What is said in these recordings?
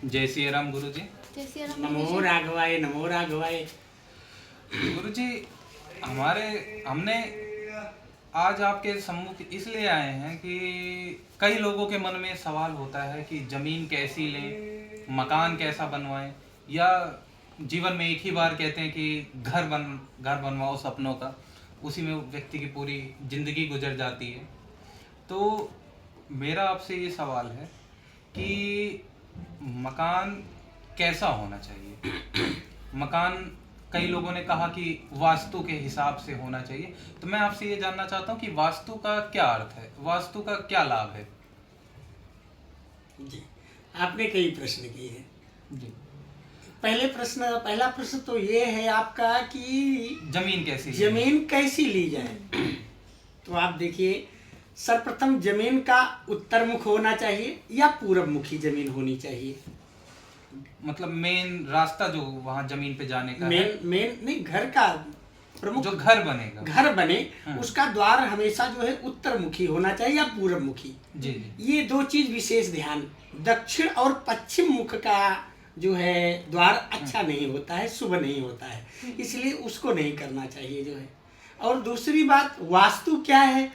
जय श्री राम गुरु जी। जय श्री राम नमो राघवाय, नमो राघवाय। गुरु जी, हमने आज आपके सम्मुख इसलिए आए हैं कि कई लोगों के मन में सवाल होता है कि जमीन कैसी लें, मकान कैसा बनवाएं, या जीवन में एक ही बार कहते हैं कि घर बनवाओ सपनों का, उसी में व्यक्ति की पूरी जिंदगी गुजर जाती है। तो मेरा आपसे ये सवाल है कि मकान कैसा होना चाहिए। मकान कई लोगों ने कहा कि वास्तु के हिसाब से होना चाहिए, तो मैं आपसे ये जानना चाहता हूँ कि वास्तु का क्या अर्थ है, वास्तु का क्या लाभ है। जी, आपने कई प्रश्न किए हैं जी। पहला प्रश्न तो ये है आपका कि जमीन कैसी ली जाए। तो आप देखिए, सर्वप्रथम जमीन का उत्तर मुख होना चाहिए या पूरब मुखी जमीन होनी चाहिए। मतलब मेन रास्ता जो वहां जमीन पे जाने का है, मेन नहीं, घर का प्रमुख जो घर बनेगा, घर बने हाँ। उसका द्वार हमेशा जो है उत्तर मुखी होना चाहिए या पूरब मुखी। जी जी। ये दो चीज विशेष ध्यान। दक्षिण और पश्चिम मुख का जो है द्वार अच्छा नहीं होता है, शुभ नहीं होता है, इसलिए उसको नहीं करना चाहिए जो है। और दूसरी बात, वास्तु क्या है।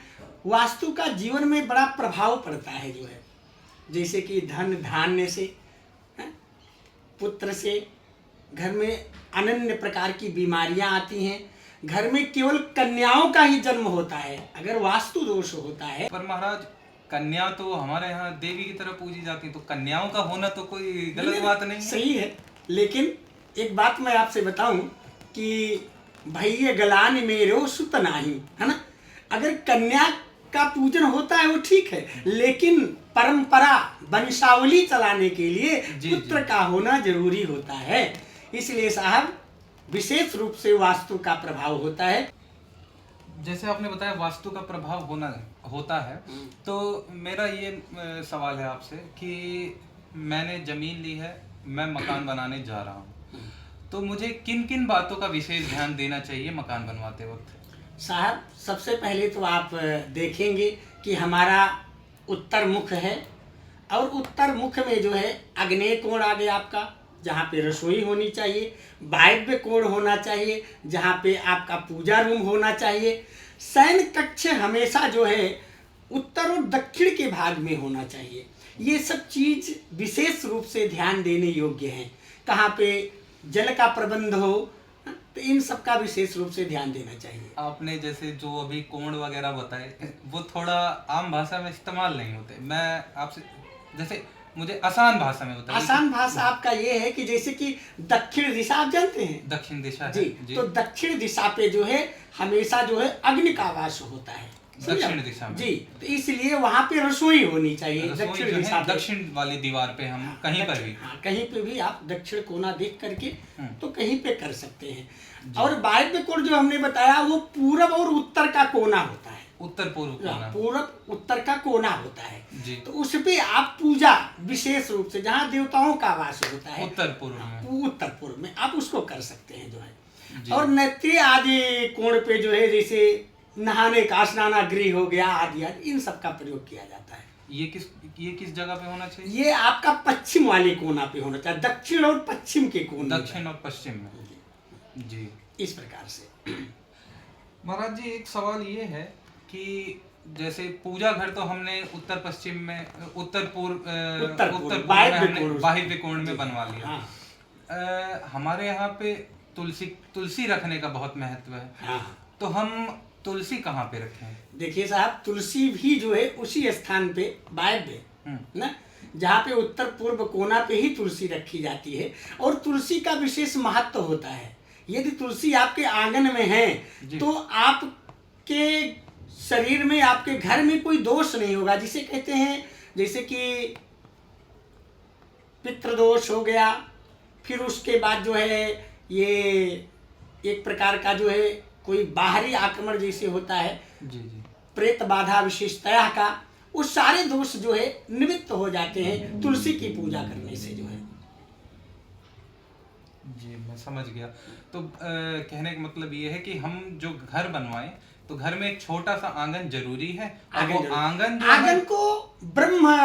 वास्तु का जीवन में बड़ा प्रभाव पड़ता है जो है, जैसे कि धन धान्य से, पुत्र से, घर में अनन्य प्रकार की बीमारियां आती हैं, घर में केवल कन्याओं का ही जन्म होता है अगर वास्तु दोष होता है। पर महाराज, कन्या तो हमारे यहाँ देवी की तरह पूजी जाती है, तो कन्याओं का होना तो कोई गलत बात नहीं है। सही है, लेकिन एक बात मैं आपसे बताऊं कि भैया गलान मेरो सुत नाही, है ना। अगर कन्या का पूजन होता है वो ठीक है, लेकिन परंपरा वंशावली चलाने के लिए पुत्र का होना जरूरी होता है। इसलिए साहब विशेष रूप से वास्तु का प्रभाव होता है। जैसे आपने बताया वास्तु का प्रभाव होता है, तो मेरा ये सवाल है आपसे कि मैंने जमीन ली है, मैं मकान बनाने जा रहा हूँ, तो मुझे किन किन बातों का विशेष ध्यान देना चाहिए मकान बनवाते वक्त। साहब सबसे पहले तो आप देखेंगे कि हमारा उत्तर मुख है, और उत्तर मुख में जो है आग्नेय कोण आ गया आपका, जहाँ पे रसोई होनी चाहिए। वायव्य कोण होना चाहिए, जहाँ पे आपका पूजा रूम होना चाहिए। शयन कक्ष हमेशा जो है उत्तर और दक्षिण के भाग में होना चाहिए। ये सब चीज विशेष रूप से ध्यान देने योग्य हैं। कहाँ पे जल का प्रबंध हो, तो इन सब का विशेष रूप से ध्यान देना चाहिए। आपने जैसे जो अभी कोण वगैरह बताए, वो थोड़ा आम भाषा में इस्तेमाल नहीं होते। मैं आपसे जैसे मुझे आसान भाषा में बताइए। आसान भाषा आपका ये है कि जैसे कि दक्षिण दिशा आप जानते हैं, दक्षिण दिशा जी, जी। तो दक्षिण दिशा पे जो है हमेशा जो है अग्नि का वास होता है दक्षिण दिशा में, जी। तो इसलिए वहाँ पे रसोई होनी चाहिए। दक्षिण दिशा पे, दक्षिण वाली दीवार पे हम कहीं पर भी, हाँ, कहीं पे भी आप दक्षिण कोना देख करके तो कहीं पे कर सकते हैं। और वायव्य कोण जो हमने बताया वो पूरब और उत्तर का कोना होता है। उत्तर पूर्व कोना, पूरब उत्तर का कोना होता है जी। तो उस पे आप पूजा विशेष रूप से, जहाँ देवताओं का वास होता है उत्तर पूर्व में आप उसको कर सकते हैं जो है। और नैत्रीय आदि कोण पे जो है, जैसे नहाने का स्नानागृह हो गया आदि आदि, इन सब का प्रयोग किया जाता है। ये किस जगह पे होना चाहिए। ये आपका पश्चिम वाले कोना पे होना चाहिए, दक्षिण और पश्चिम के कोने, दक्षिण और पश्चिम में जी। इस प्रकार से महाराज जी, एक सवाल ये है कि जैसे पूजा घर तो हमने उत्तर पश्चिम में, उत्तर पूर्व वायव्य कोण में बनवा लिया। हाँ। हमारे यहाँ पे तुलसी रखने का बहुत महत्व है। हाँ। तो हम तुलसी कहाँ पे रखें। देखिए साहब, तुलसी भी जो है उसी स्थान पे वायव्य ना, जहाँ पे उत्तर पूर्व कोना पे ही तुलसी रखी जाती है। और तुलसी का विशेष महत्व होता है। यदि तुलसी आपके आंगन में है तो आपके शरीर में, आपके घर में कोई दोष नहीं होगा, जिसे कहते हैं जैसे कि पितृदोष हो गया। फिर उसके बाद जो है ये एक प्रकार का जो है कोई बाहरी आक्रमण जैसे होता है, जी जी, प्रेत बाधा विशेषतया का, वो सारे दोष जो है निवृत्त हो जाते हैं तुलसी की पूजा करने से जो है। जी, मैं समझ गया। तो कहने का मतलब ये है कि हम जो घर बनवाएं तो घर में एक छोटा सा आंगन जरूरी है, और वो आंगन को ब्रह्म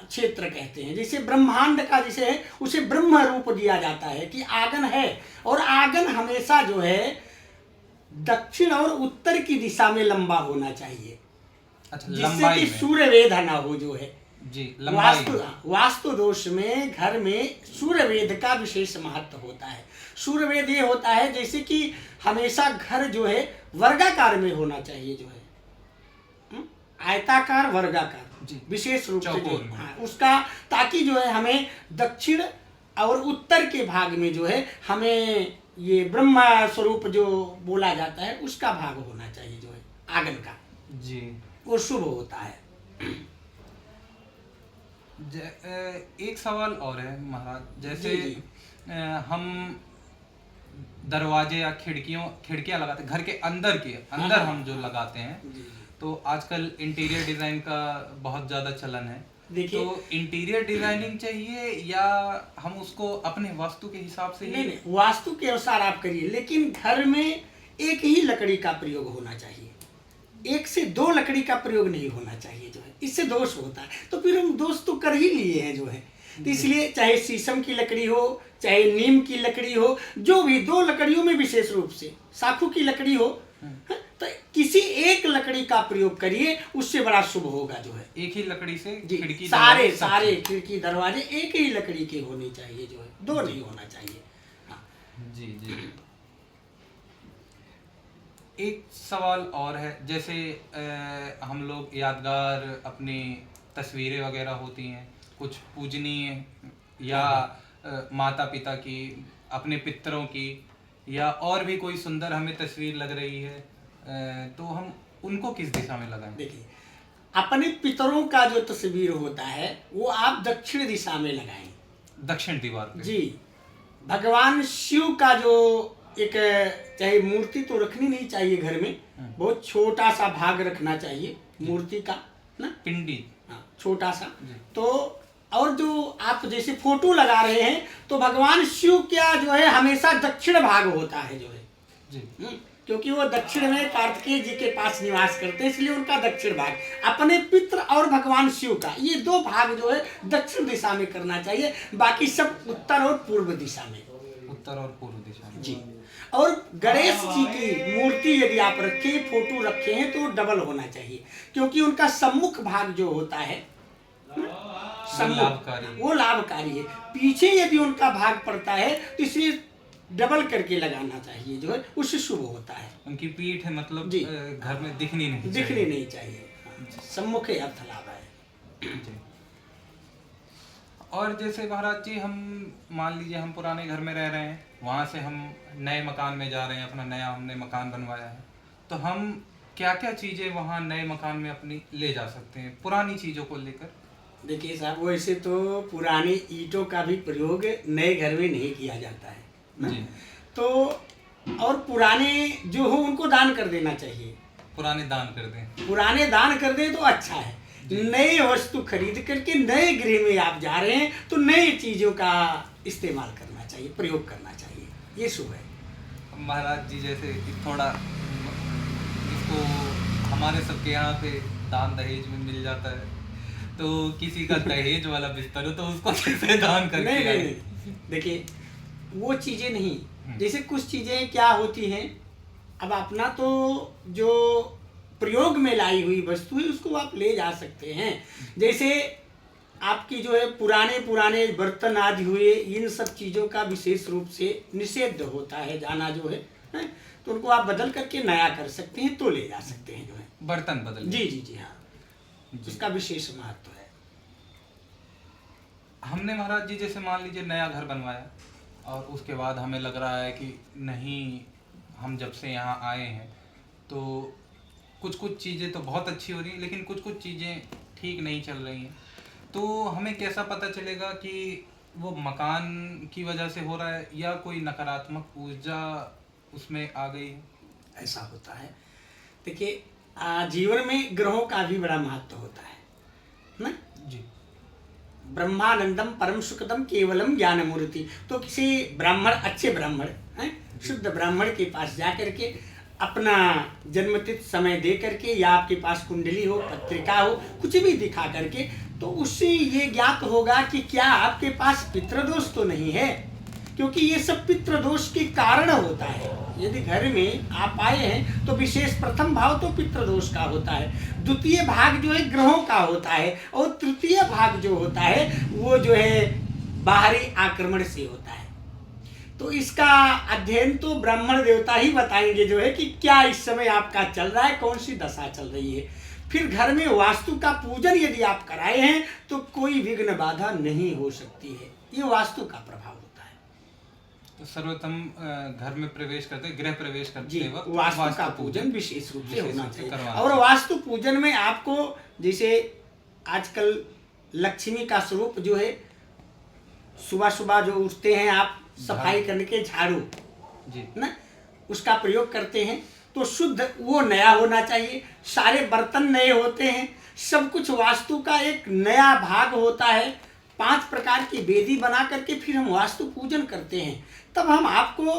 क्षेत्र कहते हैं। जैसे ब्रह्मांड का जिसे है उसे ब्रह्म रूप दिया जाता है कि आंगन है, और आंगन हमेशा जो है दक्षिण और उत्तर की दिशा में लंबा होना चाहिए, अच्छा, जिससे लंबाई कि में। सूर्य वेद ना हो जो है। जी, लंबाई। वास्तु दोष में घर में सूर्य वेद का विशेष महत्व होता है। सूर्य वेद ये होता है जैसे कि हमेशा घर जो है वर्गाकार में होना चाहिए जो है, आयताकार वर्गाकार जी, विशेष रूप से जो चौकोर में। हाँ, उसका, ताकि जो है हमें दक्षिण और उत्तर के भाग में जो है हमें ये ब्रह्म स्वरूप जो बोला जाता है उसका भाग होना चाहिए जो है आंगन का, जी। वो शुभ होता है। एक सवाल और है महाराज, जैसे जी, जी। हम दरवाजे या खिड़कियां लगाते हैं घर के अंदर हाँ, हम जो लगाते हैं, जी, जी। तो आजकल इंटीरियर डिजाइन का बहुत ज्यादा चलन है। देखिए, तो इंटीरियर डिजाइनिंग चाहिए या हम उसको अपने वास्तु के हिसाब से नहीं नहीं, वास्तु के अनुसार आप करिए, लेकिन घर में एक ही लकड़ी का प्रयोग होना चाहिए, एक से दो लकड़ी का प्रयोग नहीं होना चाहिए जो है, इससे दोष होता है। तो फिर हम दोष तो कर ही लिए हैं जो है, तो इसलिए चाहे शीशम की लकड़ी हो चाहे नीम की लकड़ी हो, जो भी दो लकड़ियों में विशेष रूप से साखू की लकड़ी हो, तो किसी एक लकड़ी का प्रयोग करिए, उससे बड़ा शुभ होगा जो है। एक ही लकड़ी से जी, खिड़की सारे दरवाजे सब सारे खिड़की दरवाजे एक ही लकड़ी के होने चाहिए जो है, दो नहीं होना चाहिए। हाँ। जी, जी। एक सवाल और है, जैसे हम लोग यादगार अपनी तस्वीरें वगैरह होती हैं, कुछ पूजनीय या माता पिता की, अपने पितरों की, या और भी कोई सुंदर हमें तस्वीर लग रही है, तो हम उनको किस दिशा में लगाएं? देखिए, अपने पितरों का जो तस्वीर होता है वो आप दक्षिण दिशा में लगाएं, दक्षिण दीवार पे। जी। भगवान शिव का जो एक, चाहे मूर्ति तो रखनी नहीं चाहिए घर में, बहुत छोटा सा भाग रखना चाहिए मूर्ति का ना, पिंडी। हाँ, छोटा सा। जी। तो और जो आप जैसे फोटो लगा रहे हैं, तो भगवान शिव का जो है हमेशा दक्षिण भाग होता है जो है, जी, क्योंकि वो दक्षिण में कार्तिकेय जी के पास निवास करते हैं, इसलिए उनका दक्षिण भाग। अपने पितृ और भगवान शिव का ये दो भाग जो है दक्षिण दिशा में करना चाहिए, बाकी सब उत्तर और पूर्व दिशा में। उत्तर और पूर्व दिशा में। जी। और गणेश जी की मूर्ति यदि आप रखे, फोटो रखे हैं, तो डबल होना चाहिए, क्योंकि उनका सम्मुख भाग जो होता है वो लाभकारी है। पीछे यदि उनका भाग पड़ता है तो इसे डबल करके लगाना चाहिए जो है, उससे शुभ होता है। उनकी पीठ है मतलब जी। घर में दिखनी नहीं चाहिए। हाँ, सम्मुख अर्थ लाभ है। जी। और जैसे महाराज जी, हम मान लीजिए हम पुराने घर में रह रहे हैं, वहाँ से हम नए मकान में जा रहे हैं, अपना नया हमने मकान बनवाया है, तो हम क्या क्या चीज़ें वहाँ नए मकान में अपनी ले जा सकते हैं पुरानी चीज़ों को लेकर? देखिए साहब, वैसे तो पुरानी ईंटों का भी प्रयोग नए घर में नहीं किया जाता है ना? जी। तो और पुराने जो हो उनको दान कर देना चाहिए, पुराने दान कर दें। पुराने दान कर दें तो अच्छा है। नए वस्तु खरीद करके नए गृह में आप जा रहे हैं, तो नई चीजों का इस्तेमाल करना चाहिए, प्रयोग करना चाहिए, ये शुभ है। महाराज जी, जैसे थोड़ा इसको हमारे सबके यहाँ पे दान दहेज में मिल जाता है, तो किसी का दहेज वाला बिस्तर हो तो उसको कैसे दान करके नहीं आए? नहीं, देखिए वो चीजें नहीं, जैसे कुछ चीजें क्या होती हैं, अब अपना तो जो प्रयोग में लाई हुई वस्तु है उसको आप ले जा सकते हैं। जैसे आपकी जो है पुराने बर्तन आदि हुए, इन सब चीज़ों का विशेष रूप से निषेध होता है जाना जो है, तो उनको आप बदल करके नया कर सकते हैं, तो ले जा सकते हैं जो है। बर्तन बदल। जी जी जी हाँ, उसका विशेष महत्व है। हमने महाराज जी जैसे मान लीजिए नया घर बनवाया, और उसके बाद हमें लग रहा है कि नहीं, हम जब से यहाँ आए हैं तो कुछ चीज़ें तो बहुत अच्छी हो रही हैं, लेकिन कुछ चीज़ें ठीक नहीं चल रही हैं, तो हमें कैसा पता चलेगा कि वो मकान की वजह से हो रहा है या कोई नकारात्मक ऊर्जा उसमें आ गई है? ऐसा होता है। देखिए, जीवन में ग्रहों का भी बड़ा महत्व होता है ना जी। ब्रह्मानंदम परम सुखदम केवलम ज्ञान मूर्ति। तो किसी ब्राह्मण, अच्छे ब्राह्मण हैं, शुद्ध ब्राह्मण के पास जा करके अपना जन्मतिथि समय दे करके, या आपके पास कुंडली हो, पत्रिका हो, कुछ भी दिखा करके तो उससे ये ज्ञात होगा कि क्या आपके पास पितृदोष तो नहीं है, क्योंकि ये सब पितृदोष के कारण होता है। यदि घर में आप आए हैं तो विशेष प्रथम भाव तो पितृदोष का होता है, द्वितीय भाग जो है ग्रहों का होता है, और तृतीय भाग जो होता है वो जो है बाहरी आक्रमण से होता है। तो इसका अध्ययन तो ब्राह्मण देवता ही बताएंगे जो है कि क्या इस समय आपका चल रहा है, कौन सी दशा चल रही है। फिर घर में वास्तु का पूजन यदि आप कराए हैं तो कोई विघ्न बाधा नहीं हो सकती है, ये वास्तु का प्रभाव होता है। तो सर्वोत्तम घर में प्रवेश करते, गृह प्रवेश जी, करते वक्त वास्तु का पूजन विशेष रूप से होना चाहिए। करवाना और वास्तु पूजन में आपको जैसे आजकल लक्ष्मी का स्वरूप जो है, सुबह सुबह जो उठते हैं आप सफाई करने के झाड़ू जी ना, उसका प्रयोग करते हैं तो शुद्ध वो नया होना चाहिए। सारे बर्तन नए होते हैं, सब कुछ वास्तु का एक नया भाग होता है। 5 प्रकार की वेदी बना करके फिर हम वास्तु पूजन करते हैं, तब हम आपको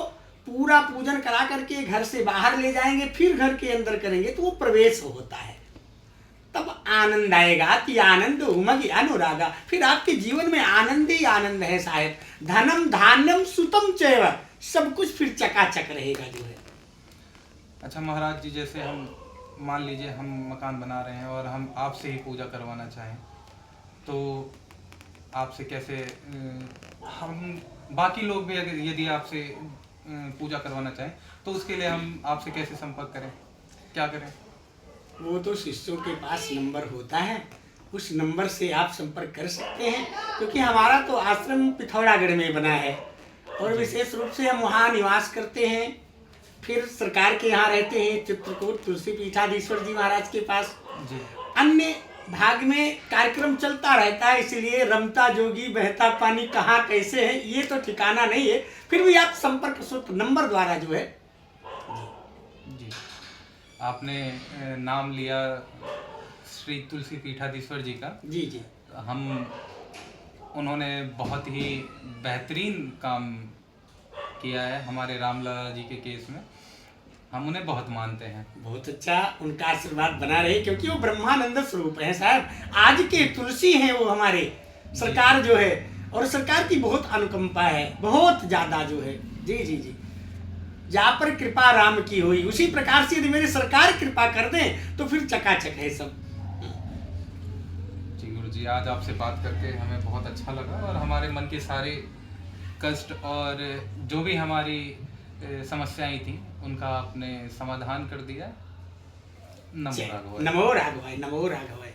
पूरा पूजन करा करके घर से बाहर ले जाएंगे, फिर घर के अंदर करेंगे तो वो प्रवेश होता है, तब आनंद आएगा। अति आनंद उमग अनुरागा, फिर आपके जीवन में आनंद ही आनंद है साहेब। धनम धान्यम सुतम चैव, सब कुछ फिर चकाचक रहेगा जो है। अच्छा महाराज जी, जैसे हम मान लीजिए हम मकान बना रहे हैं और हम आपसे ही पूजा करवाना चाहें, तो आपसे कैसे हम बाकी लोग भी अगर यदि आपसे पूजा करवाना चाहें तो उसके लिए हम आपसे कैसे संपर्क करें, क्या करें? वो तो शिष्यों के पास नंबर होता है, उस नंबर से आप संपर्क कर सकते हैं, क्योंकि हमारा तो आश्रम पिथौरागढ़ में बना है और विशेष रूप से हम वहाँ निवास करते हैं। फिर सरकार के यहाँ रहते हैं चित्रकूट तुलसी पीठाधीश्वर जी महाराज के पास। जी। अन्य भाग में कार्यक्रम चलता रहता है, इसलिए रमता जोगी बहता पानी कहाँ कैसे है ये तो ठिकाना नहीं है। फिर भी आप संपर्क सूत्र नंबर द्वारा जो है। जी, आपने नाम लिया श्री तुलसी पीठाधीश्वर जी का। जी जी, उन्होंने बहुत ही बेहतरीन काम किया है हमारे रामलाला जी के केस में, हम उन्हें बहुत मानते हैं। बहुत अच्छा, उनका आशीर्वाद बना रहे, क्योंकि वो ब्रह्मानंद स्वरूप है साहब। आज के तुलसी हैं वो हमारे, सरकार जो है, और सरकार की बहुत अनुकंपा है, बहुत ज्यादा जो है। जी जी जी, जहाँ पर कृपा राम की हुई, उसी प्रकार से यदि मेरी सरकार कृपा कर दें तो फिर चकाचक है सब। जी गुरु जी, आज आपसे बात करके हमें बहुत अच्छा लगा और हमारे मन के सारे कष्ट और जो भी हमारी समस्याएं थी उनका आपने समाधान कर दिया। नमो राघवाय। नमो राघवाय, नमो राघवाय।